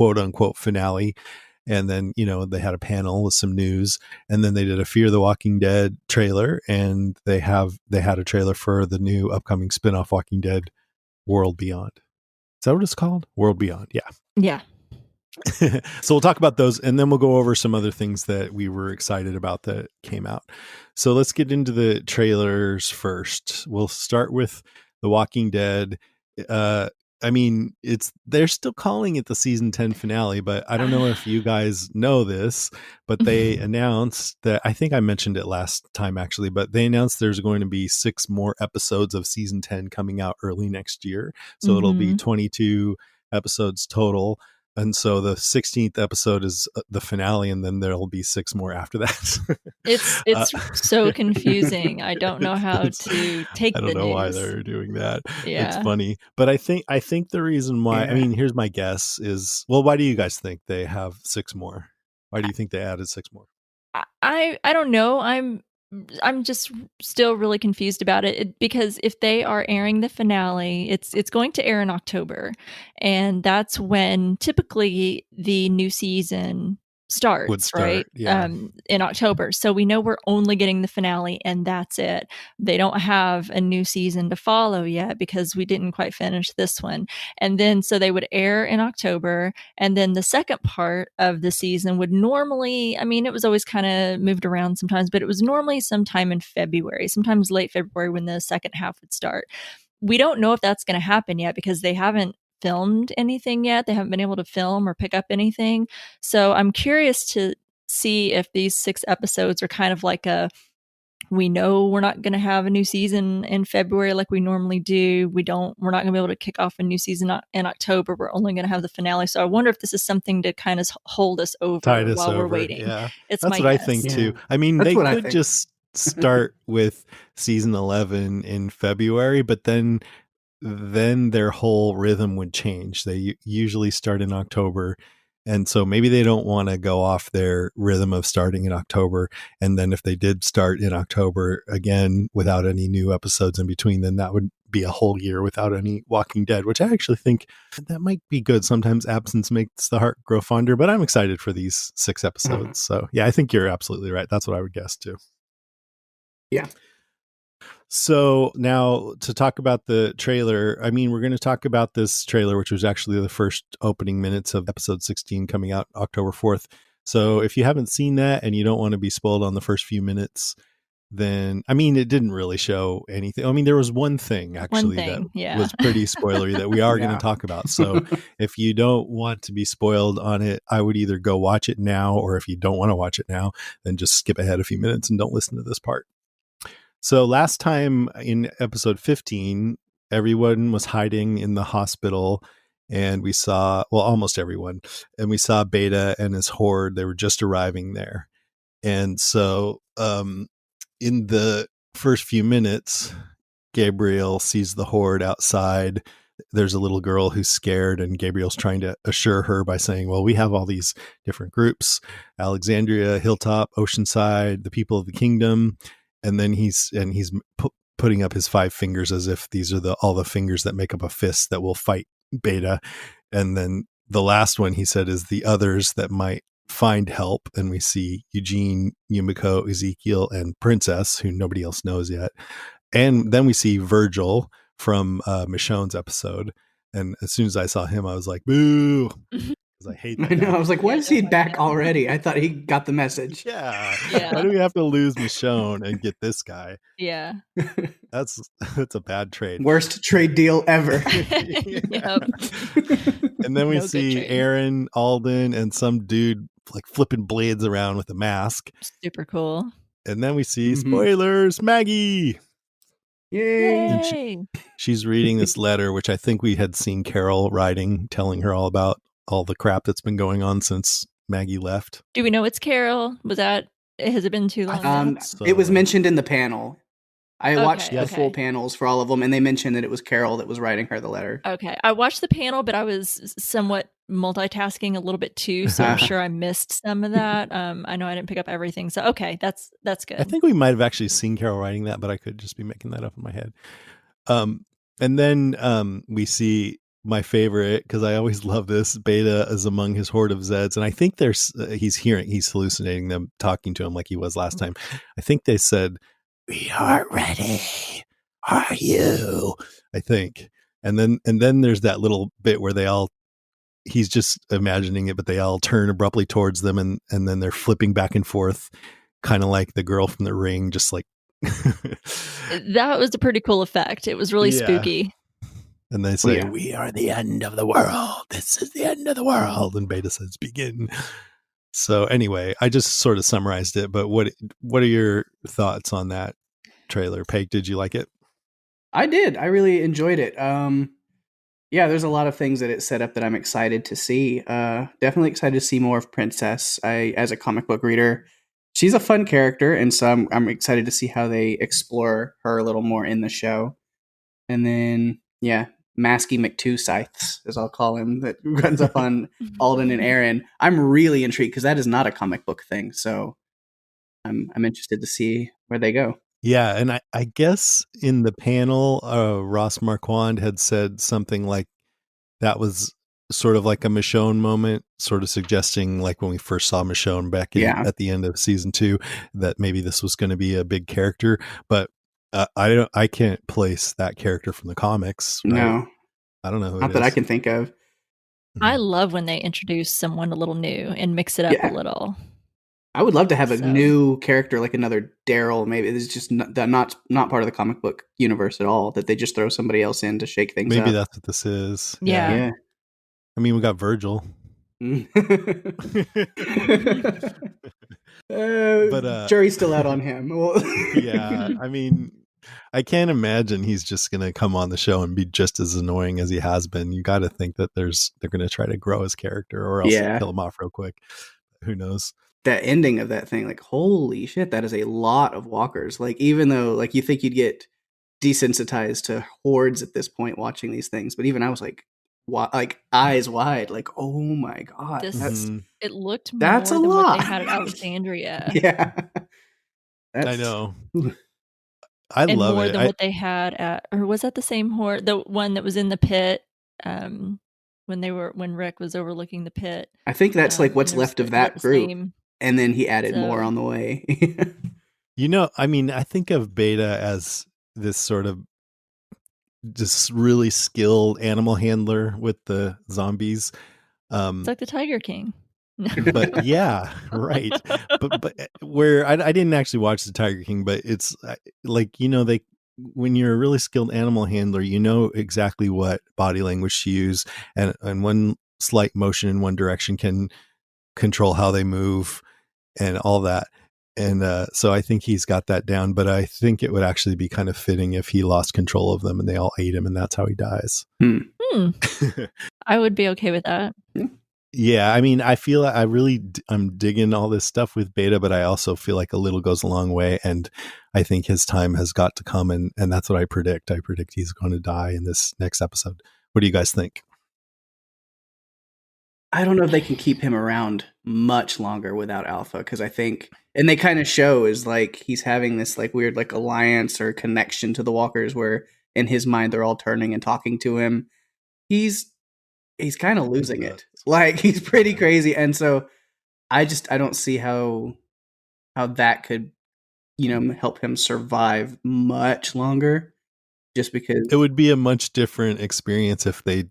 quote unquote finale. And then, they had a panel with some news, and then they did a Fear the Walking Dead trailer, and they had a trailer for the new upcoming spinoff Walking Dead World Beyond. Is that what it's called? World Beyond. Yeah. Yeah. So we'll talk about those, and then we'll go over some other things that we were excited about that came out. So let's get into the trailers first. We'll start with The Walking Dead. They're still calling it the season 10 finale, but I don't know if you guys know this, but they announced that, I think I mentioned it last time actually, but they announced there's going to be 6 more episodes of season 10 coming out early next year. So it'll be 22 episodes total. And so the 16th episode is the finale, and then there'll be 6 more after that. It's so confusing. I don't know how to take the news. I don't know why they're doing that. Yeah. It's funny. But I think the reason why, here's my guess is, why do you guys think they have 6 more? Why do you think they added 6 more? I don't know. I'm just still really confused about it, because if they are airing the finale, it's going to air in October, and that's when typically the new season starts, right? Yeah. In October. So we know we're only getting the finale, and that's it. They don't have a new season to follow yet because we didn't quite finish this one. And then so they would air in October, and then the second part of the season would normally, it was always kind of moved around sometimes, but it was normally sometime in February, sometimes late February, when the second half would start. We don't know if that's going to happen yet because they haven't filmed anything yet. They haven't been able to film or pick up anything. So I'm curious to see if these 6 episodes are kind of like we know we're not going to have a new season in February like we normally do. We're not going to be able to kick off a new season in October. We're only going to have the finale. So I wonder if this is something to kind of hold us over while we're waiting. Yeah. That's what I think too. They could just start with season 11 in February, but then their whole rhythm would change. They usually start in October. And so maybe they don't want to go off their rhythm of starting in October. And then if they did start in October again without any new episodes in between, then that would be a whole year without any Walking Dead, which I actually think that might be good. Sometimes absence makes the heart grow fonder, but I'm excited for these 6 episodes. So yeah, I think you're absolutely right. That's what I would guess too. Yeah. So now to talk about the trailer, we're going to talk about this trailer, which was actually the first opening minutes of episode 16 coming out October 4th. So if you haven't seen that and you don't want to be spoiled on the first few minutes, then, it didn't really show anything. There was one thing actually that was pretty spoilery that we are going to talk about. So if you don't want to be spoiled on it, I would either go watch it now, or if you don't want to watch it now, then just skip ahead a few minutes and don't listen to this part. So last time in episode 15, everyone was hiding in the hospital, and we saw, almost everyone, and we saw Beta and his horde. They were just arriving there. And so in the first few minutes, Gabriel sees the horde outside. There's a little girl who's scared, and Gabriel's trying to assure her by saying, well, we have all these different groups: Alexandria, Hilltop, Oceanside, the people of the kingdom. And then he's putting up his 5 fingers as if these are all the fingers that make up a fist that will fight Beta. And then the last one he said is the others that might find help. And we see Eugene, Yumiko, Ezekiel, and Princess, who nobody else knows yet. And then we see Virgil from Michonne's episode. And as soon as I saw him, I was like, boo. I hate that. I know. I was like, why is he back already? I thought he got the message. Yeah. Why do we have to lose Michonne and get this guy? Yeah. That's a bad trade. Worst trade deal ever. Yep. And then we see Aaron, Alden, and some dude like flipping blades around with a mask. Super cool. And then we see, spoilers, Maggie. Yay. She's reading this letter, which I think we had seen Carol writing, telling her all about all the crap that's been going on since Maggie left. Do we know it's Carol? Has it been too long? It was mentioned in the panel. I watched the full panels for all of them, and they mentioned that it was Carol that was writing her the letter. Okay. I watched the panel, but I was somewhat multitasking a little bit too, so I'm sure I missed some of that. I know I didn't pick up everything. So, okay, that's good. I think we might have actually seen Carol writing that, but I could just be making that up in my head. And then we see my favorite, because I always love this. Beta is among his horde of Zeds, and I think he's hallucinating them talking to him like he was last time. I think they said, "We are ready. Are you?" I think, and then there's that little bit where he's just imagining it, but they all turn abruptly towards them, and then they're flipping back and forth, kind of like the girl from The Ring, just like that was a pretty cool effect. It was really spooky. And they say, "We are the end of the world. This is the end of the world." And Beta says, "Begin." So anyway, I just sort of summarized it. But what are your thoughts on that trailer? Peg, did you like it? I did. I really enjoyed it. Yeah, there's a lot of things that it set up that I'm excited to see. Definitely excited to see more of Princess. As a comic book reader, she's a fun character, and so I'm excited to see how they explore her a little more in the show. And then, yeah, Masky McTwo Scythes, as I'll call him, that runs up on Alden and Aaron. I'm really intrigued because that is not a comic book thing. So I'm interested to see where they go. Yeah, and I guess in the panel, Ross Marquand had said something like that was sort of like a Michonne moment, sort of suggesting like when we first saw Michonne back at the end of season 2, that maybe this was going to be a big character. But I can't place that character from the comics. Right? No, I don't know who not that I can think of. I love when they introduce someone a little new and mix it up a little. I would love to have a new character, like another Daryl. Maybe it's just not part of the comic book universe at all. That they just throw somebody else in to shake things up. Maybe that's what this is. Yeah. I mean, we got Virgil. But jury's still out on him. Yeah, I mean, I can't imagine he's just going to come on the show and be just as annoying as he has been. You got to think that they're going to try to grow his character, or else kill him off real quick. Who knows? That ending of that thing, like, holy shit, that is a lot of walkers. Like, even though, like, you think you'd get desensitized to hordes at this point watching these things, but even I was like eyes wide, like, oh my god, it looked more than lot. What they had at Alexandria. Yeah, I know. I love more it. Than what they had at, or was that the same horde? The one that was in the pit, when Rick was overlooking the pit. I think that's like what's left of that group. And then he added more on the way. I mean, I think of Beta as this sort of just really skilled animal handler with the zombies. It's like the Tiger King. But yeah, right. But where I didn't actually watch the Tiger King, but it's like, when you're a really skilled animal handler, you know exactly what body language to use, and one slight motion in one direction can control how they move and all that. And so I think he's got that down, but I think it would actually be kind of fitting if he lost control of them and they all ate him, and that's how he dies. I would be okay with that. Yeah, I mean, I feel I'm digging all this stuff with Beta, but I also feel like a little goes a long way, and I think his time has got to come, and that's what I predict. I predict he's going to die in this next episode. What do you guys think? I don't know if they can keep him around much longer without Alpha, because I think, and they kind of show is like he's having this like weird like alliance or connection to the Walkers, where in his mind they're all turning and talking to him. He's kind of losing it. Like, he's pretty crazy, and so I don't see how that could help him survive much longer. Just because it would be a much different experience if they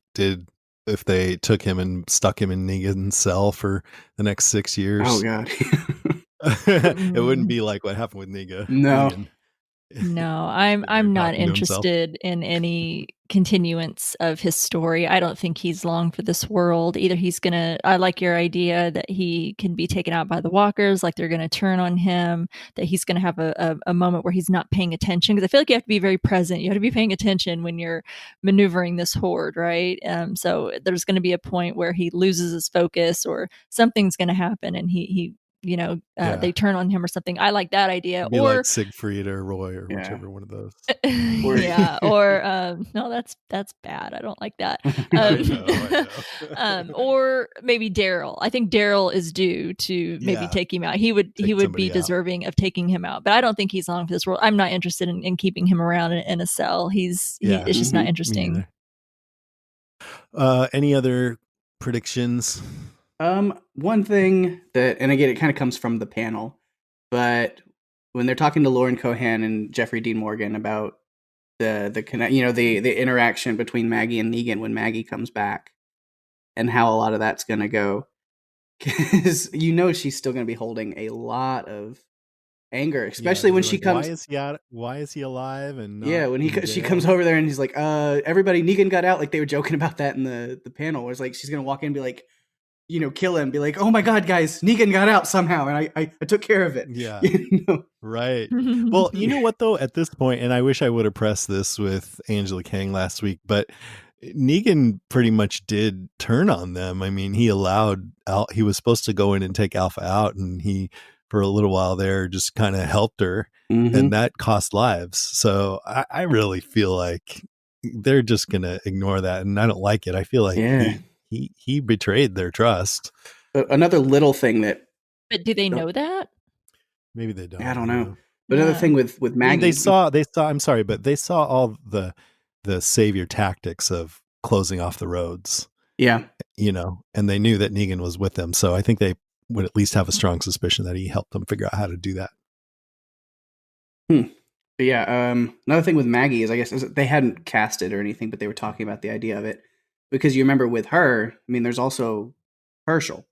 took him and stuck him in Negan's cell for the next 6 years. Oh god. It wouldn't be like what happened with Negan. No, I'm not interested in any continuance of his story. I don't think he's long for this world. Either I like your idea that he can be taken out by the Walkers, like they're going to turn on him, that he's going to have a moment where he's not paying attention. Because I feel like you have to be very present. You have to be paying attention when you're maneuvering this horde, right? So there's going to be a point where he loses his focus or something's going to happen and he they turn on him or something. I like that idea. Be or like Siegfried or Roy or whichever one of those. No, that's bad. I don't like that. I know. Or maybe Daryl. I think Daryl is due to maybe take him out. He would be deserving of taking him out, but I don't think he's long for this world. I'm not interested in keeping him around in a cell. It's just not interesting. Any other predictions? One thing that, and again, it kind of comes from the panel, but when they're talking to Lauren Cohan and Jeffrey Dean Morgan about the connect, the interaction between Maggie and Negan when Maggie comes back, and how a lot of that's going to go, because she's still going to be holding a lot of anger, Yeah, especially they'll when be she like, why comes. is he out? Why is he alive and Yeah, not when in she comes jail? over there and he's like, everybody, Negan got out. Like they were joking about that in the panel. Where it's like she's gonna walk in and be like, kill him, be like, oh my god, guys, Negan got out somehow, and I took care of it. Yeah, You know? right. Well, you know what though? At this point, and I wish I would have pressed this with Angela Kang last week, but Negan pretty much did turn on them. I mean, he allowed he was supposed to go in and take Alpha out, and he for a little while there just kind of helped her, and that cost lives. So I really feel like they're just gonna ignore that, and I don't like it. I feel like Yeah. he betrayed their trust. Another little thing that But do they oh, know that? Maybe they I don't. don't I don't know. know. But another Yeah. thing with I mean, Maggie, they saw. I'm sorry, but they saw all the savior tactics of closing off the roads, yeah. and they knew that Negan was with them. So I think they would at least have a strong suspicion that he helped them figure out how to do that. But yeah, another thing with Maggie is, I guess, is they hadn't cast it or anything, but they were talking about the idea of it because you remember with her. I mean, there's also Herschel,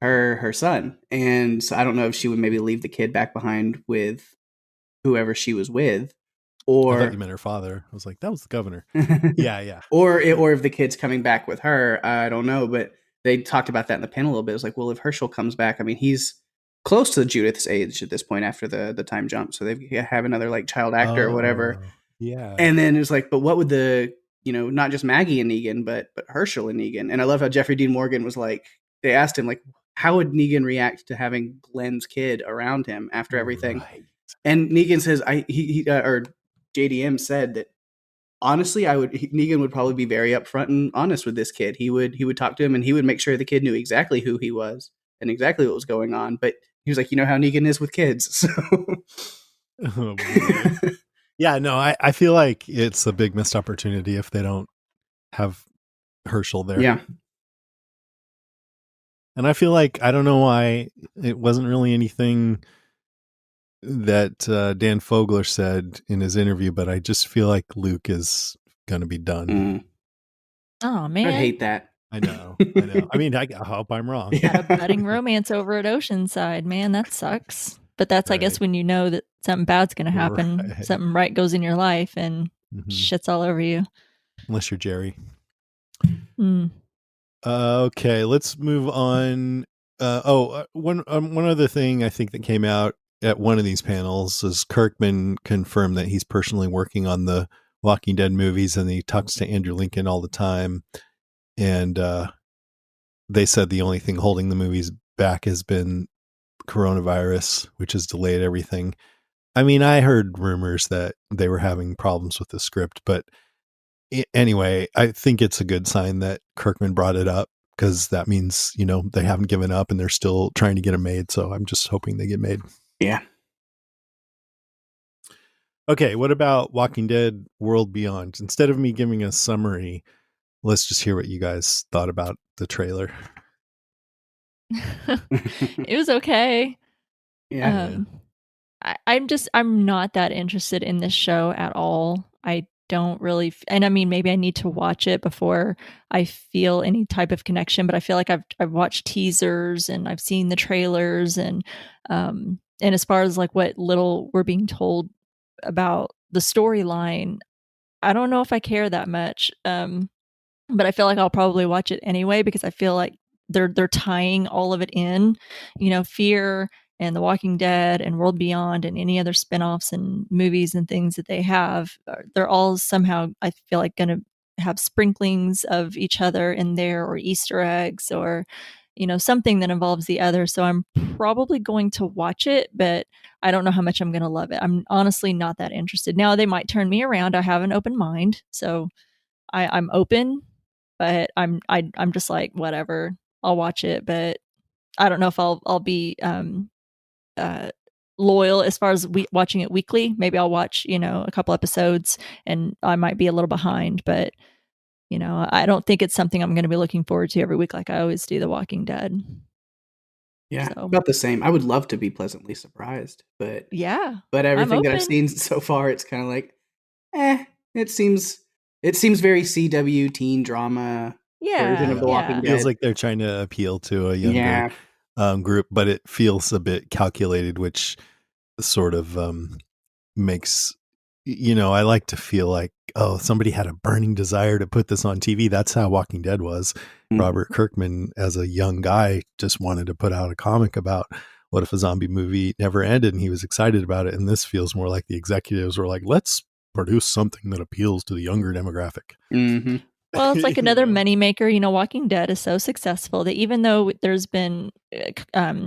her son, and so I don't know if she would maybe leave the kid back behind with whoever she was with, I thought you or meant her father. I was like, that was the governor. Yeah, yeah. or if the kid's coming back with her. I don't know, but they talked about that in the panel a little bit. It's like, well, if Herschel comes back, I mean, he's close to Judith's age at this point after the time jump, so they have another like child actor or whatever. Oh, yeah. And then it's like, but what would not just Maggie and Negan, but Herschel and Negan. And I love how Jeffrey Dean Morgan was like, they asked him like, how would Negan react to having Glenn's kid around him after everything? Right. And Negan says, or JDM said that honestly, Negan would probably be very upfront and honest with this kid. He would talk to him and he would make sure the kid knew exactly who he was and exactly what was going on. But he was like, you know how Negan is with kids, so. Oh, boy. Yeah, no, I feel like it's a big missed opportunity if they don't have Herschel there. Yeah. And I feel like, I don't know why it wasn't really anything that Dan Fogler said in his interview, but I just feel like Luke is going to be done. Oh man, I'd hate that. I know. I mean, I hope I'm wrong. Had a budding romance over at Oceanside. Man, that sucks. But that's, I guess, Right. when you know that something bad's going to happen, Right. something right goes in your life, and shit's all over you. Unless you're Jerry. Mm. Okay, let's move on. One other thing I think that came out at one of these panels is Kirkman confirmed that he's personally working on the Walking Dead movies, and he talks to Andrew Lincoln all the time. And they said the only thing holding the movies back has been coronavirus, which has delayed everything. I mean, I heard rumors that they were having problems with the script, but anyway, I think it's a good sign that Kirkman brought it up, because that means, they haven't given up and they're still trying to get them made. So I'm just hoping they get made. Yeah. Okay, what about Walking Dead World Beyond? Instead of me giving a summary, let's just hear what you guys thought about the trailer. It was okay. Yeah. I'm not that interested in this show at all. I don't really, and I mean, maybe I need to watch it before I feel any type of connection. But I feel like I've watched teasers and I've seen the trailers, and as far as like what little we're being told about the storyline, I don't know if I care that much. But I feel like I'll probably watch it anyway, because I feel like they're tying all of it in, Fear and The Walking Dead and World Beyond and any other spinoffs and movies and things that they have. They're all somehow, I feel like, going to have sprinklings of each other in there, or Easter eggs, or something that involves the other. So I'm probably going to watch it, but I don't know how much I'm going to love it. I'm honestly not that interested. Now they might turn me around. I have an open mind, so I'm open, but I'm just like, whatever. I'll watch it, but I don't know if I'll be loyal as far as watching it weekly. Maybe I'll watch a couple episodes, and I might be a little behind, but I don't think it's something I'm going to be looking forward to every week like I always do The Walking Dead. Yeah, So, about the same. I would love to be pleasantly surprised, but yeah, I'm everything that I've open. seen so far, it's kind of like, eh, it seems very CW teen drama version of Yeah, The Walking yeah. Feels Dead. like they're trying to appeal to a younger Yeah. group, but it feels a bit calculated, which sort of makes, I like to feel like, oh, somebody had a burning desire to put this on TV. That's how Walking Dead was. Mhm. Robert Kirkman, as a young guy, just wanted to put out a comic about what if a zombie movie never ended, and he was excited about it. And this feels more like the executives were like, let's produce something that appeals to the younger demographic. Mhm. Well, it's like another know? moneymaker. Walking Dead is so successful that even though there's been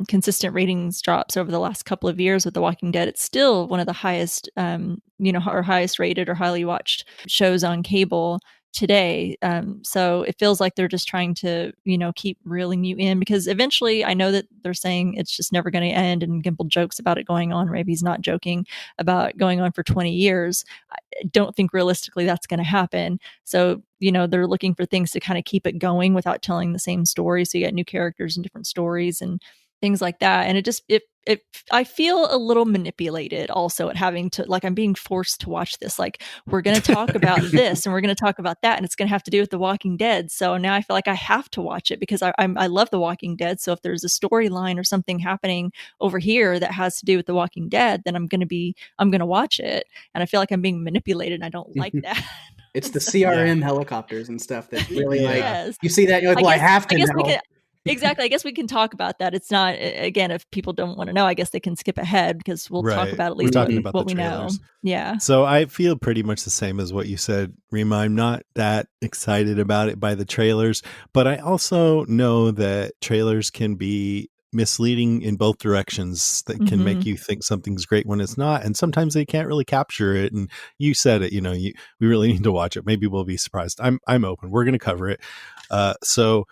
consistent ratings drops over the last couple of years with The Walking Dead, it's still one of the highest, or highest rated or highly watched shows on cable today. So it feels like they're just trying to, keep reeling you in, because eventually I know that they're saying it's just never going to end. And Gimple jokes about it going on. Maybe he's not joking about going on for 20 years. I don't think realistically that's going to happen. So, they're looking for things to kind of keep it going without telling the same story. So you get new characters and different stories and things like that. And I feel a little manipulated also at having to, like, I'm being forced to watch this. Like, we're going to talk about this and we're going to talk about that, and it's going to have to do with The Walking Dead. So now I feel like I have to watch it because I love The Walking Dead. So if there's a storyline or something happening over here that has to do with The Walking Dead, then I'm going to watch it. And I feel like I'm being manipulated, and I don't like that. It's the Yeah. CRM helicopters and stuff that's really like, Yes. you see that, and you're like, I well, I guess have I to guess we know. can exactly. I guess we can talk about that. It's not, again, if people don't want to know, I guess they can skip ahead because we'll talk Right. about at We're least talking Mhm. about the what we know. trailers. Yeah. So I feel pretty much the same as what you said, Rima. I'm not that excited about it by the trailers, but I also know that trailers can be misleading in both directions. That can make Mhm. you think something's great when it's not, and sometimes they can't really capture it. And you said it, we really need to watch it. Maybe we'll be surprised. I'm open. We're going to cover it. So,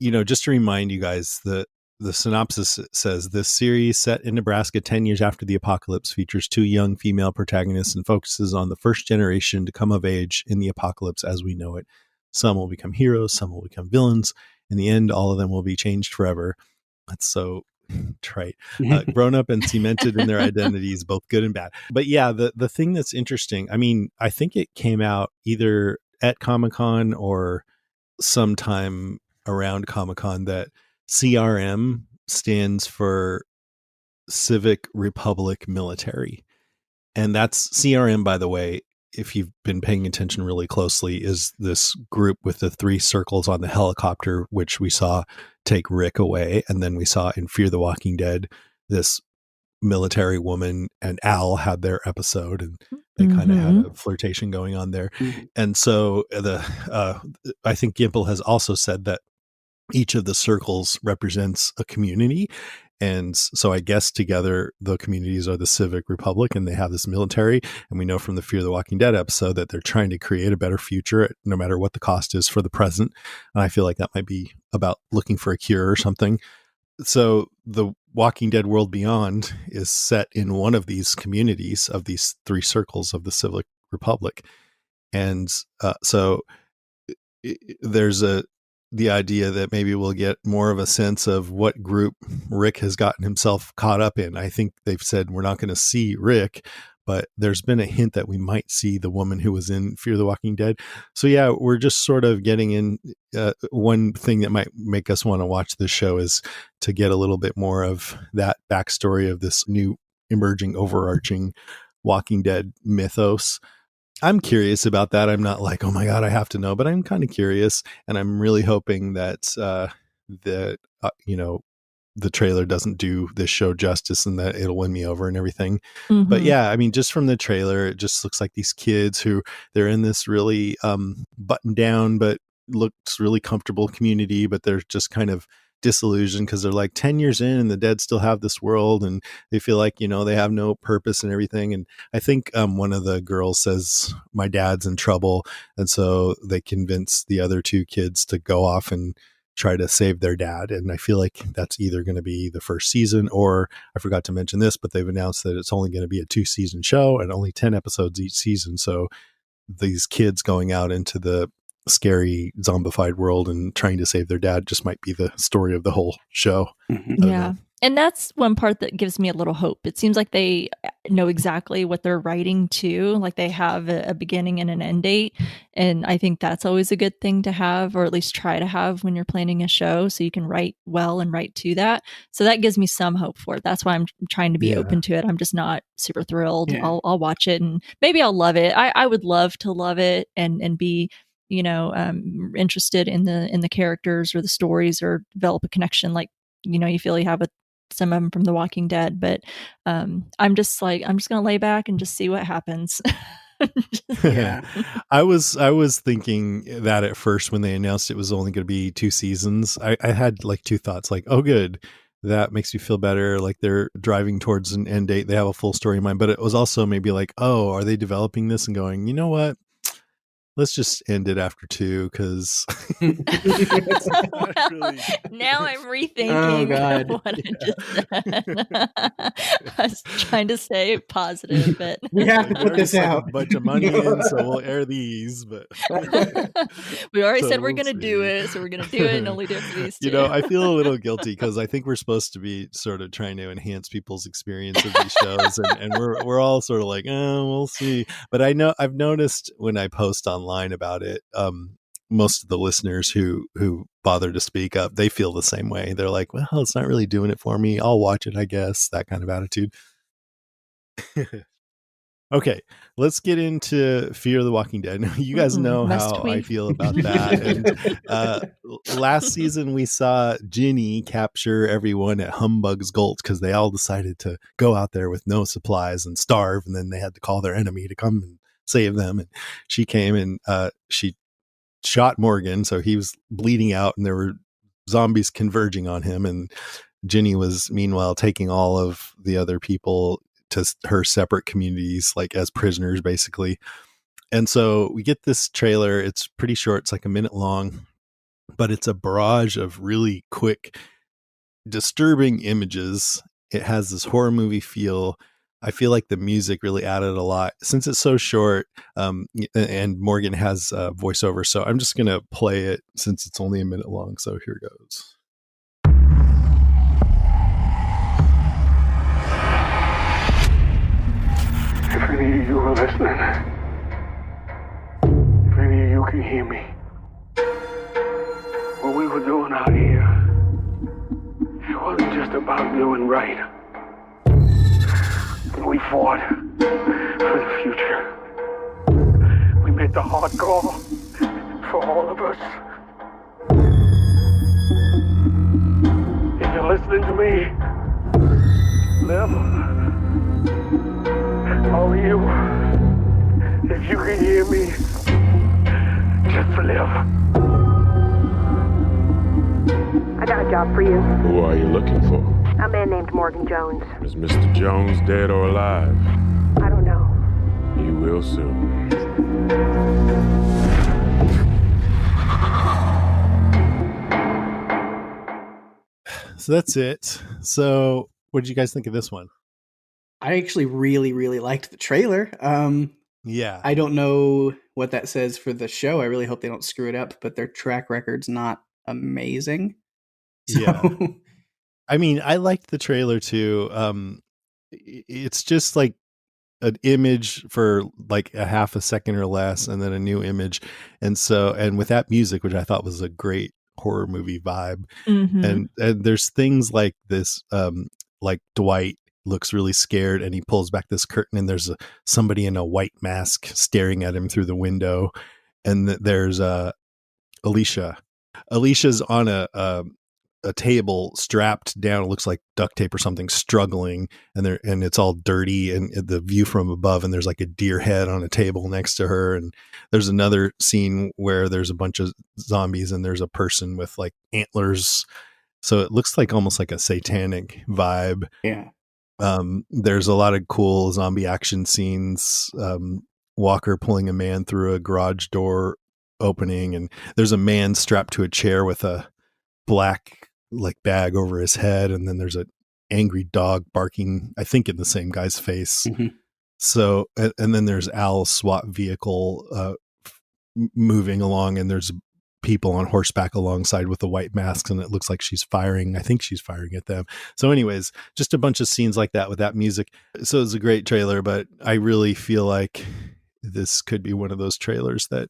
just to remind you guys, the synopsis says this series, set in Nebraska 10 years after the apocalypse, features two young female protagonists and focuses on the first generation to come of age in the apocalypse as we know it. Some will become heroes, some will become villains. In the end, all of them will be changed forever. That's so trite. Grown up and cemented in their identities, both good and bad. But yeah, the thing that's interesting, I mean, I think it came out either at Comic-Con or sometime around Comic-Con that CRM stands for Civic Republic Military. And that's CRM, by the way, if you've been paying attention really closely, is this group with the three circles on the helicopter, which we saw take Rick away. And then we saw in Fear the Walking Dead, this military woman and Al had their episode, and they kind of had Mhm. a flirtation going on there. Mhm. And so I think Gimple has also said that each of the circles represents a community. And so I guess together the communities are the Civic Republic, and they have this military. And we know from the Fear the Walking Dead episode that they're trying to create a better future, no matter what the cost is for the present. And I feel like that might be about looking for a cure or something. So the Walking Dead World Beyond is set in one of these communities of these three circles of the Civic Republic. And so there's the idea that maybe we'll get more of a sense of what group Rick has gotten himself caught up in. I think they've said we're not going to see Rick, but there's been a hint that we might see the woman who was in Fear the Walking Dead. So yeah, we're just sort of getting in. One thing that might make us want to watch this show is to get a little bit more of that backstory of this new emerging overarching Walking Dead mythos. I'm curious about that. I'm not like, oh my God, I have to know, but I'm kind of curious. And I'm really hoping that, the trailer doesn't do this show justice and that it'll win me over and everything. But Mhm. yeah, I mean, just from the trailer, it just looks like these kids who they're in this really buttoned down, but looks really comfortable community, but they're just kind of disillusioned because they're like 10 years in and the dead still have this world, and they feel like, they have no purpose and everything. And I think one of the girls says, my dad's in trouble. And so they convince the other two kids to go off and try to save their dad. And I feel like that's either going to be the first season, or I forgot to mention this, but they've announced that it's only going to be a 2-season show and only 10 episodes each season. So these kids going out into the scary zombified world, and trying to save their dad just might be the story of the whole show. Yeah. And that's one part that gives me a little hope. It seems like they know exactly what they're writing to, like they have a beginning and an end date. And I think that's always a good thing to have, or at least try to have when you're planning a show, so you can write well and write to that. So that gives me some hope for it. That's why I'm trying to be open to it. I'm just not super thrilled. Yeah. I'll watch it and maybe I'll love it. I would love to love it and be interested in the characters or the stories, or develop a connection like you feel you have with some of them from The Walking Dead. But I'm just gonna lay back and just see what happens. Yeah. I was thinking that at first when they announced it was only going to be 2 seasons. I had like 2 thoughts, like, oh good, that makes me feel better, like they're driving towards an end date, they have a full story in mind. But it was also maybe like, oh, are they developing this and going, you know what, let's just end it after 2, because Now I'm rethinking what I just said. I was trying to stay positive, but we have to put this out. A bunch of money in, so we'll air these. But we already said we're going to do it, so we're going to do it and only do it for these 2. I feel a little guilty because I think we're supposed to be sort of trying to enhance people's experience of these shows, and we're all sort of like, oh, we'll see. But I've noticed when I post online about it, most of the listeners who bother to speak up, they feel the same way. They're like, well, it's not really doing it for me, I'll watch it, I guess, that kind of attitude. Okay, let's get into Fear the Walking Dead. You guys know how I feel about that. And last season we saw Ginny capture everyone at Humbug's Gulch because they all decided to go out there with no supplies and starve, and then they had to call their enemy to come and save them. And she came and she shot Morgan, so he was bleeding out and there were zombies converging on him, and Ginny was meanwhile taking all of the other people to her separate communities, like as prisoners basically. And so we get this trailer, it's pretty short, it's like a minute long, but it's a barrage of really quick, disturbing images. It has this horror movie feel. I feel like the music really added a lot since it's so short, and Morgan has voiceover. So I'm just going to play it since it's only a minute long. So here goes. If any of you are listening, if any of you can hear me, what we were doing out here, it wasn't just about doing right. We fought for the future. We made the hard call for all of us. If you're listening to me, live. All of you, if you can hear me, just live. I got a job for you. Who are you looking for? A man named Morgan Jones. Is Mr. Jones dead or alive? I don't know. You will soon. So that's it. So what did you guys think of this one? I actually really, really liked the trailer. Yeah. I don't know what that says for the show. I really hope they don't screw it up, but their track record's not amazing. So. Yeah. I mean, I liked the trailer too. It's just like an image for like a half a second or less, and then a new image. And with that music, which I thought was a great horror movie vibe. Mm-hmm. And there's things like this, like Dwight looks really scared and he pulls back this curtain and there's somebody in a white mask staring at him through the window. And there's Alicia. Alicia's on a table strapped down. It looks like duct tape or something, struggling, and it's all dirty, and the view from above, and there's like a deer head on a table next to her. And there's another scene where there's a bunch of zombies and there's a person with like antlers. So it looks like almost like a satanic vibe. Yeah. There's a lot of cool zombie action scenes. Walker pulling a man through a garage door opening, and there's a man strapped to a chair with a black like bag over his head, and then there's an angry dog barking, I think in the same guy's face. Mm-hmm. So and then there's Al's SWAT vehicle moving along, and there's people on horseback alongside with the white masks, and it looks like she's firing. I think she's firing at them. So anyways, just a bunch of scenes like that with that music. So it's a great trailer, but I really feel like this could be one of those trailers that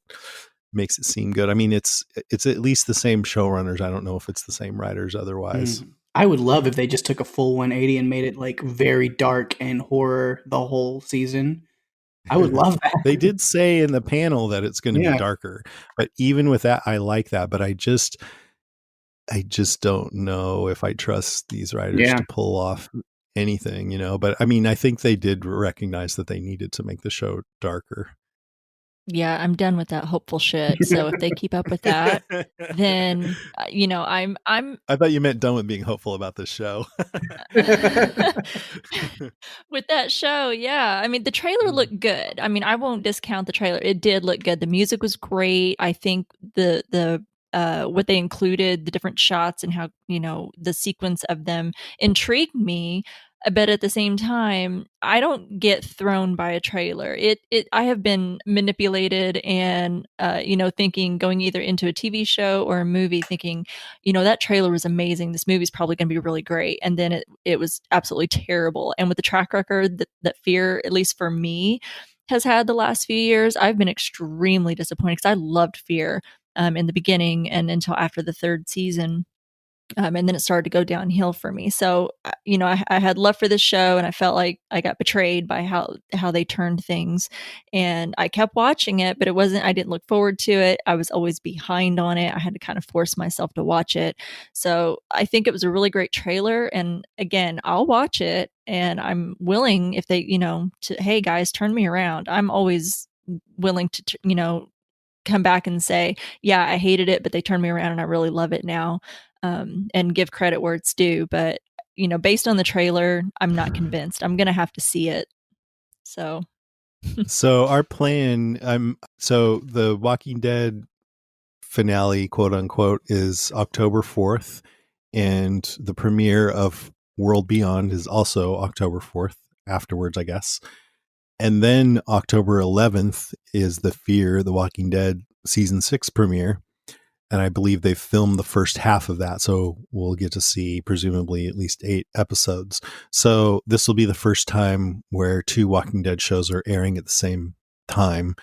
makes it seem good. I mean, it's at least the same showrunners. I don't know if it's the same writers otherwise. I would love if they just took a full 180 and made it like very dark and horror the whole season. I would love that. They did say in the panel that it's going to be darker, but even with that, I like that. But I just don't know if I trust these writers to pull off anything, you know. But I mean, I think they did recognize that they needed to make the show darker. Yeah, I'm done with that hopeful shit. So if they keep up with that, then you know, I'm I thought you meant done with being hopeful about this show. with that show, yeah. I mean, the trailer looked good. I mean, I won't discount the trailer. It did look good. The music was great. I think the what they included, the different shots and how, you know, the sequence of them intrigued me. But at the same time, I don't get thrown by a trailer. I have been manipulated and, you know, thinking going either into a TV show or a movie thinking, you know, that trailer was amazing. This movie's probably going to be really great. And then it was absolutely terrible. And with the track record that Fear, at least for me, has had the last few years, I've been extremely disappointed because I loved Fear in the beginning and until after the third season. And then it started to go downhill for me. So, you know, I had love for this show, and I felt like I got betrayed by how they turned things. And I kept watching it, but I didn't look forward to it. I was always behind on it. I had to kind of force myself to watch it. So I think it was a really great trailer. And again, I'll watch it, and I'm willing if they, you know, hey guys, turn me around. I'm always willing to, you know, come back and say, yeah, I hated it, but they turned me around and I really love it now. And give credit where it's due. But, you know, based on the trailer, I'm not convinced. I'm going to have to see it. So. So our plan, so the Walking Dead finale, quote unquote, is October 4th. And the premiere of World Beyond is also October 4th afterwards, I guess. And then October 11th is the Fear the Walking Dead season 6 premiere. And I believe they've filmed the first half of that. So we'll get to see presumably at least 8 episodes. So this will be the first time where 2 Walking Dead shows are airing at the same time.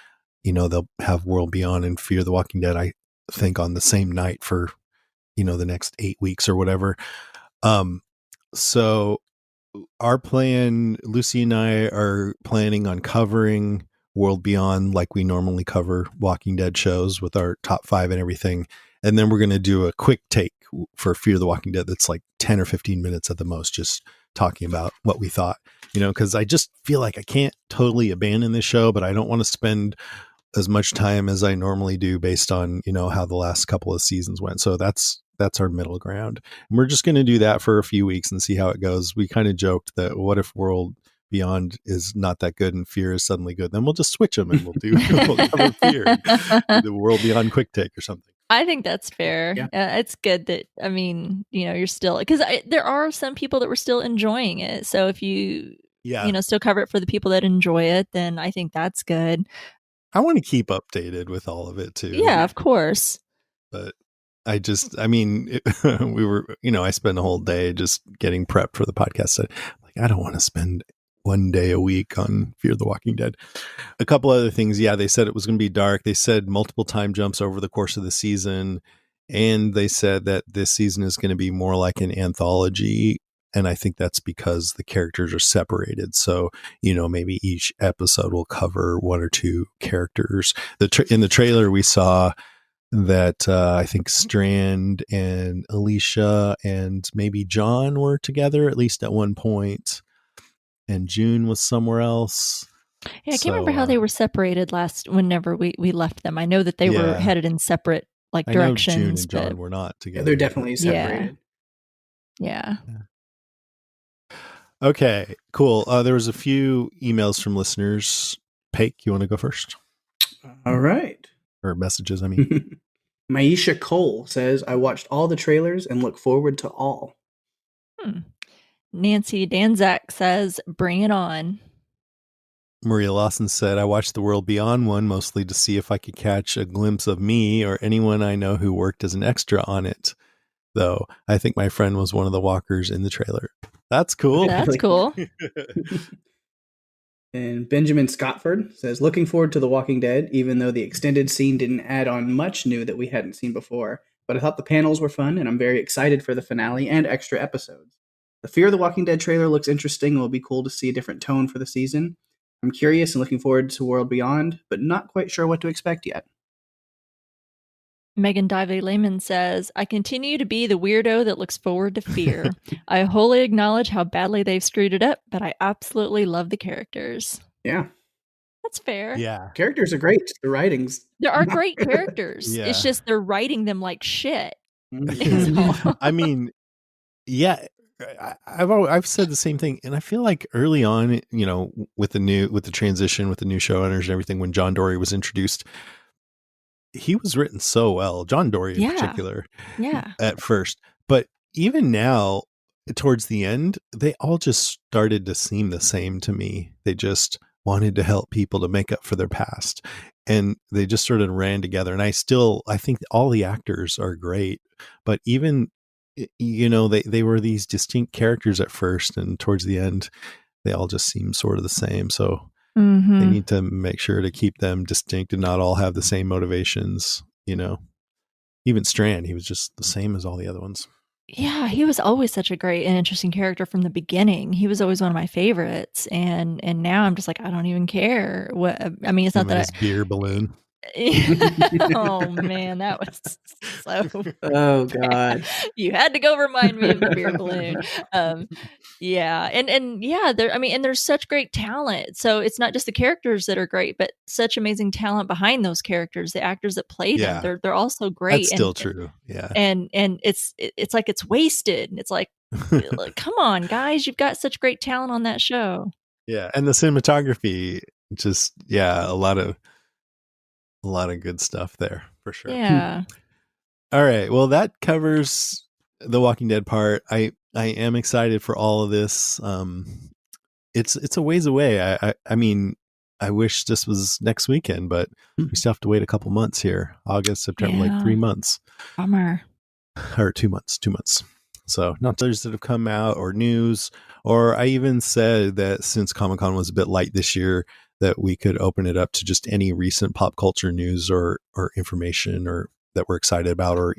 You know, they'll have World Beyond and Fear the Walking Dead, I think, on the same night for, you know, the next 8 weeks or whatever. So our plan, Lucy and I are planning on covering World Beyond like we normally cover Walking Dead shows with our top 5 and everything. And then we're going to do a quick take for Fear the Walking Dead that's like 10 or 15 minutes at the most, just talking about what we thought, you know, because I just feel like I can't totally abandon this show, but I don't want to spend as much time as I normally do based on, you know, how the last couple of seasons went. So that's our middle ground. And we're just going to do that for a few weeks and see how it goes. We kind of joked that what if World Beyond is not that good and Fear is suddenly good? Then we'll just switch them and we'll cover Fear, the World Beyond quick take or something. I think that's fair. Yeah. It's good that, I mean, you know, you're still, because there are some people that were still enjoying it. So if you, you know, still cover it for the people that enjoy it, then I think that's good. I want to keep updated with all of it too. Yeah, of course. But I mean, we were, you know, I spent a whole day just getting prepped for the podcast. So, like, I don't want to spend one day a week on Fear the Walking Dead. A couple other things. Yeah, they said it was going to be dark. They said multiple time jumps over the course of the season. And they said that this season is going to be more like an anthology. And I think that's because the characters are separated. So, you know, maybe each episode will cover 1 or 2 characters. In the trailer, we saw that I think Strand and Alicia and maybe John were together, at least at one point. And June was somewhere else. Yeah, I can't remember how they were separated whenever we left them. I know that they were headed in separate directions. I know June and John were not together. Yeah, they're definitely separated. Yeah. Okay, cool. There was a few emails from listeners. Paik, you want to go first? All right. Or messages, I mean. Maisha Cole says, I watched all the trailers and look forward to all. Nancy Danzak says, bring it on. Maria Lawson said, I watched The World Beyond one mostly to see if I could catch a glimpse of me or anyone I know who worked as an extra on it. Though I think my friend was one of the walkers in the trailer. That's cool. That's cool. And Benjamin Scottford says, looking forward to The Walking Dead, even though the extended scene didn't add on much new that we hadn't seen before. But I thought the panels were fun, and I'm very excited for the finale and extra episodes. The Fear the Walking Dead trailer looks interesting and will be cool to see a different tone for the season. I'm curious and looking forward to World Beyond, but not quite sure what to expect yet. Megan Divey Lehman says, I continue to be the weirdo that looks forward to Fear. I wholly acknowledge how badly they've screwed it up, but I absolutely love the characters. Yeah. That's fair. Yeah. Characters are great. The writings. There are great characters. Yeah. It's just they're writing them like shit. I mean, yeah, I've said the same thing, and I feel like early on, with the transition with the new showrunners and everything, when John Dory was introduced, he was written so well, John Dory in particular. Yeah. At first, but even now, towards the end, they all just started to seem the same to me. They just wanted to help people to make up for their past, and they just sort of ran together. And I think all the actors are great, but even they were these distinct characters at first, and towards the end they all just seem sort of the same. So they need to make sure to keep them distinct and not all have the same motivations. Even Strand, he was just the same as all the other ones. Yeah, he was always such a great and interesting character from the beginning. He was always one of my favorites, and now I'm just like, I don't even care. It's not that his beer balloon. Oh man, that was so. Oh God, you had to go remind me of the beer balloon. Yeah, and yeah, there's such great talent. So it's not just the characters that are great, but such amazing talent behind those characters. The actors that play them, they're all so great. That's still true. Yeah, and it's like it's wasted. And it's like, come on, guys, you've got such great talent on that show. Yeah, and the cinematography, just a lot of good stuff there for sure. Yeah. All right. Well, that covers the Walking Dead part. I am excited for all of this. It's a ways away. I mean, I wish this was next weekend, but we still have to wait a couple months here. August, September, like 3 months. Bummer. Or 2 months. So not others that have come out or news, or I even said that since Comic-Con was a bit light this year, that we could open it up to just any recent pop culture news or information or that we're excited about, or,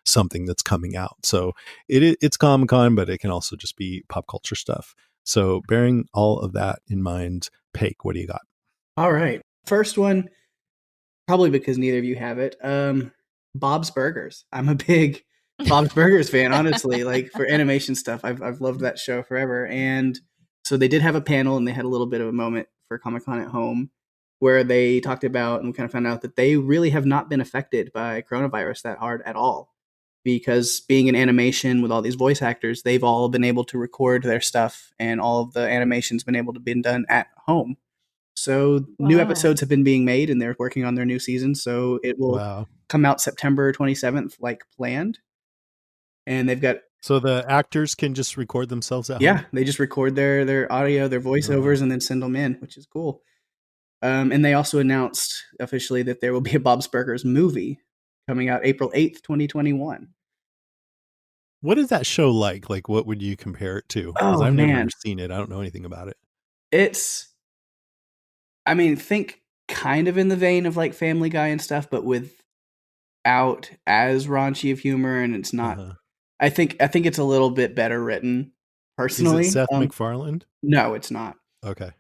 something that's coming out. So it's Comic-Con, but it can also just be pop culture stuff. So bearing all of that in mind, Paik, what do you got? All right. First one, probably because neither of you have it. Bob's Burgers. I'm a big Bob's Burgers fan, honestly. Like for animation stuff, I've loved that show forever. And so they did have a panel, and they had a little bit of a moment for Comic-Con at home where they talked about, and we kind of found out that they really have not been affected by coronavirus that hard at all, because being in animation with all these voice actors, they've all been able to record their stuff, and all of the animation's been able to be done at home. So new episodes have been being made, and they're working on their new season. So it will come out September 27th, like planned. And they've got... So the actors can just record themselves at home? Yeah, they just record their audio, their voiceovers, and then send them in, which is cool. And they also announced officially that there will be a Bob's Burgers movie coming out April 8th, 2021. What is that show like? Like, what would you compare it to? Because I've never seen it. I don't know anything about it. Think kind of in the vein of like Family Guy and stuff, but without as raunchy of humor, and it's not... I think it's a little bit better written, personally. Is it Seth MacFarlane? No, it's not. Okay.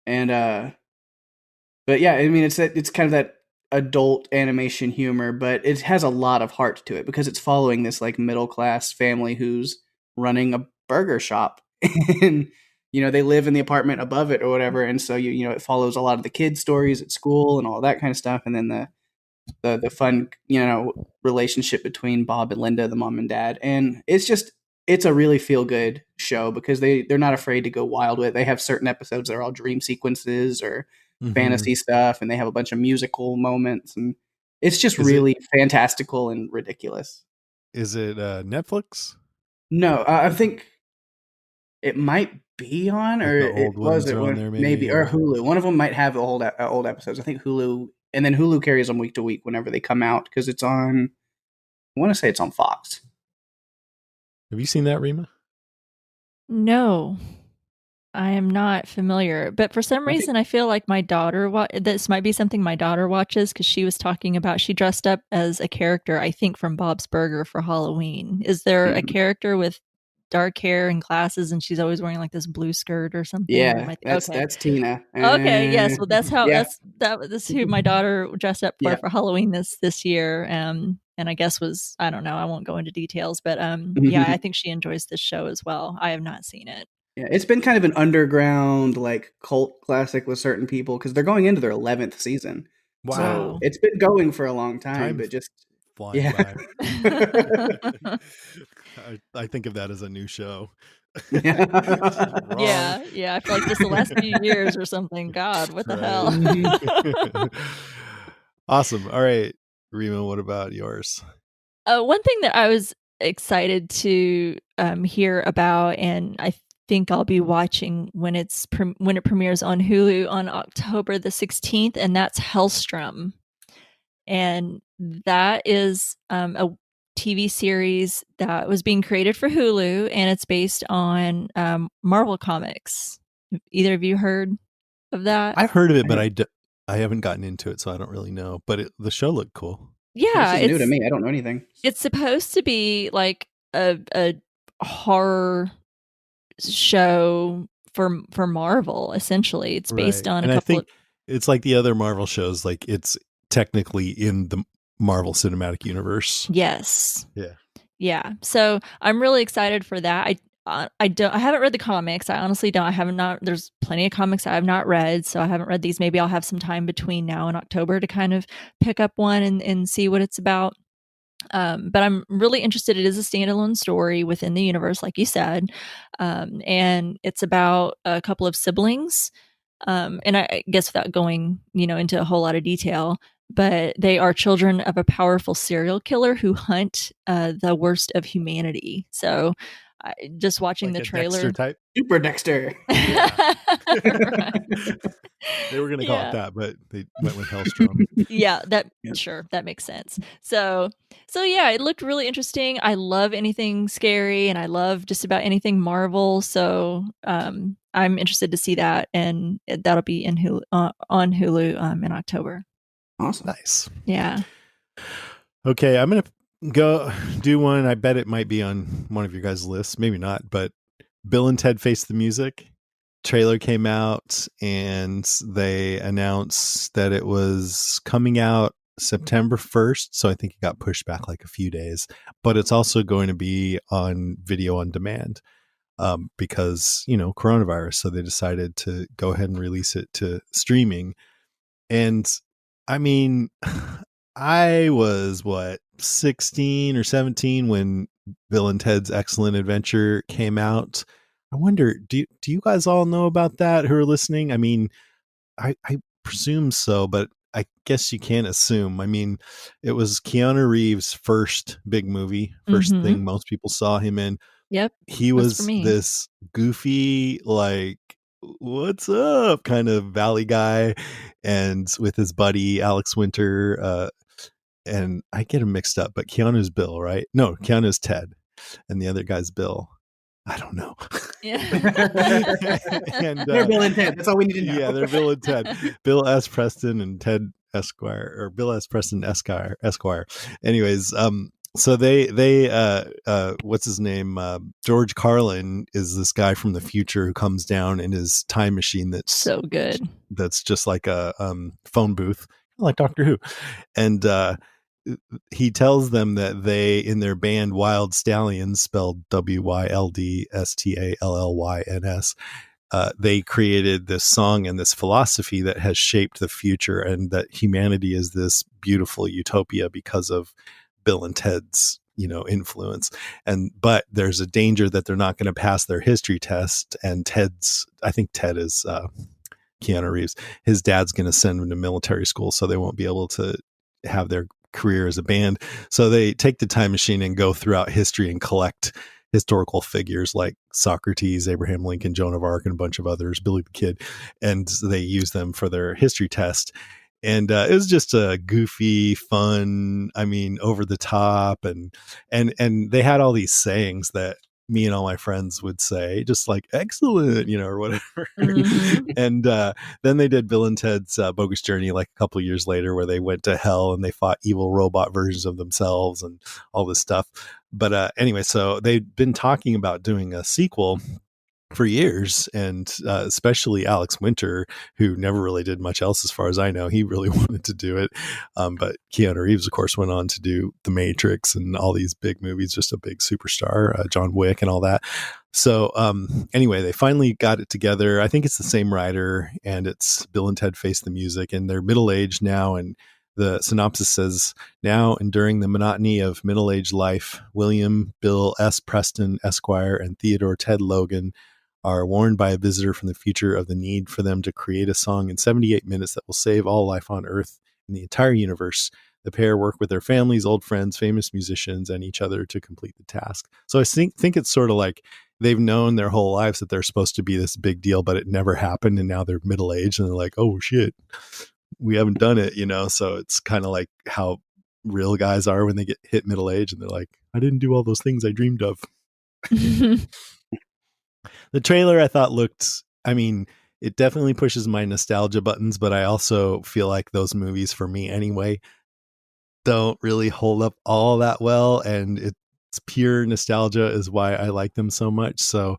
And but yeah, it's kind of that adult animation humor, but it has a lot of heart to it because it's following this like middle class family who's running a burger shop, and they live in the apartment above it or whatever, and so it follows a lot of the kids' stories at school and all that kind of stuff, and then the fun, relationship between Bob and Linda, the mom and dad. And it's a really feel good show because they're not afraid to go wild with it. They have certain episodes that are all dream sequences or fantasy stuff, and they have a bunch of musical moments, and it's just really fantastical and ridiculous. Is it Netflix? No, I think it might be on, Like or the old ones are on there, maybe, or or Hulu. One of them might have old episodes. I think Hulu, and then Hulu carries them week to week whenever they come out because it's on. I want to say it's on Fox. have you seen that, Rima? No, I am not familiar. But for some I think- reason, I feel like my daughter, this might be something my daughter watches because she was talking about, she dressed up as a character, I think, from Bob's Burger for Halloween. Is there a Mhm. character with dark hair and glasses and she's always wearing like this blue skirt or something? Or Yeah, okay. that's Tina. Okay, yes. Well, that's how Yeah. that's who my daughter dressed up Yeah. for Halloween this year. And I guess was, I don't know, I won't go into details, but yeah, I think she enjoys this show as well. I have not seen it. Yeah, it's been kind of an underground like cult classic with certain people because they're going into their 11th season. Wow. So it's been going for a long time, Time but just flying yeah. by. I think of that as a new show. Yeah. Wrong. Yeah. I feel like just the last few years or something. God, what the hell? Awesome. All right, Rima, what about yours? One thing that I was excited to hear about, and I think I'll be watching when it premieres on Hulu on October the 16th, and that's Hellstrom. And that is a TV series that was being created for Hulu, and it's based on Marvel Comics. Either of you heard of that? I've heard of it, but I haven't gotten into it, so I don't really know. But the show looked cool. Yeah, This is new to me. I don't know anything. It's supposed to be like a horror show for Marvel. Essentially, it's based on and a couple. I think it's like the other Marvel shows. Like it's technically in the Marvel Cinematic Universe. Yes. Yeah. So I'm really excited for that. I haven't read the comics. I honestly don't. I haven't not. There's plenty of comics I have not read, so I haven't read these. Maybe I'll have some time between now and October to kind of pick up one and see what it's about. But I'm really interested. It is a standalone story within the universe, like you said, and it's about a couple of siblings. And I guess without going, into a whole lot of detail, but they are children of a powerful serial killer who hunt the worst of humanity. So, just watching Like the a trailer, Dexter type. Super Dexter. They were going to call it that, but they went with Hellstrom. Sure, that makes sense. So yeah, it looked really interesting. I love anything scary, and I love just about anything Marvel. So I'm interested to see that, and that'll be in Hulu, on Hulu in October. Awesome. Nice. Yeah. Okay, I'm gonna go do one. I bet it might be on one of your guys' lists, maybe not, but Bill and Ted Face the Music trailer came out, and they announced that it was coming out September 1st. So I think it got pushed back like a few days, but it's also going to be on video on demand because, coronavirus. So they decided to go ahead and release it to streaming. And I mean, I was 16 or 17 when Bill and Ted's Excellent Adventure came out. I wonder, do you guys all know about that who are listening? I mean, I presume so, but I guess you can't assume. I mean, it was Keanu Reeves' first big movie, first thing most people saw him in. Yep. He was this goofy, like, what's up kind of valley guy, and with his buddy Alex Winter, and I get him mixed up, but Keanu's Bill, right? No, Keanu's Ted, and the other guy's Bill. I don't know. Yeah. And they're Bill and Ted. That's all we need to know. Yeah, they're Bill and Ted. Bill S. Preston and Ted Esquire, or Bill S. Preston Esquire. Anyways, so they what's his name? George Carlin is this guy from the future who comes down in his time machine that's so good. That's just like a phone booth, like Doctor Who. And he tells them that they, in their band Wild Stallions, spelled WYLDSTALLYNS, they created this song and this philosophy that has shaped the future, and that humanity is this beautiful utopia because of Bill and Ted's, influence. But there's a danger that they're not going to pass their history test. And I think Ted is Keanu Reeves. His dad's going to send him to military school, so they won't be able to have their career as a band. So they take the time machine and go throughout history and collect historical figures like Socrates, Abraham Lincoln, Joan of Arc, and a bunch of others, Billy the Kid, and they use them for their history test. And it was just a goofy, fun, I mean, over the top, and they had all these sayings that me and all my friends would say, just like excellent, or whatever. Mhm. And then they did Bill and Ted's Bogus Journey like a couple of years later, where they went to hell and they fought evil robot versions of themselves and all this stuff. But anyway, so they've been talking about doing a sequel for years, and especially Alex Winter, who never really did much else as far as I know. He really wanted to do it, but Keanu Reeves, of course, went on to do The Matrix and all these big movies, just a big superstar, John Wick and all that. So anyway, they finally got it together. I think it's the same writer, and it's Bill and Ted Face the Music, and they're middle-aged now, and the synopsis says, now enduring the monotony of middle-aged life, William Bill S. Preston, Esquire, and Theodore Ted Logan are warned by a visitor from the future of the need for them to create a song in 78 minutes that will save all life on Earth and the entire universe. The pair work with their families, old friends, famous musicians, and each other to complete the task. So I think it's sort of like they've known their whole lives that they're supposed to be this big deal, but it never happened. And now they're middle-aged and they're like, oh shit, we haven't done it, So it's kind of like how real guys are when they get hit middle age and they're like, I didn't do all those things I dreamed of. The trailer I thought it definitely pushes my nostalgia buttons, but I also feel like those movies, for me anyway, don't really hold up all that well. And it's pure nostalgia is why I like them so much. So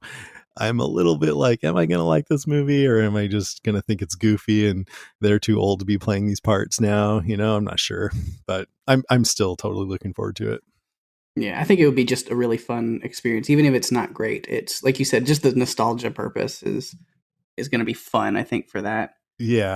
I'm a little bit like, am I going to like this movie, or am I just going to think it's goofy and they're too old to be playing these parts now? I'm not sure, but I'm still totally looking forward to it. Yeah, I think it would be just a really fun experience, even if it's not great. It's like you said, just the nostalgia purpose is going to be fun, I think, for that. Yeah.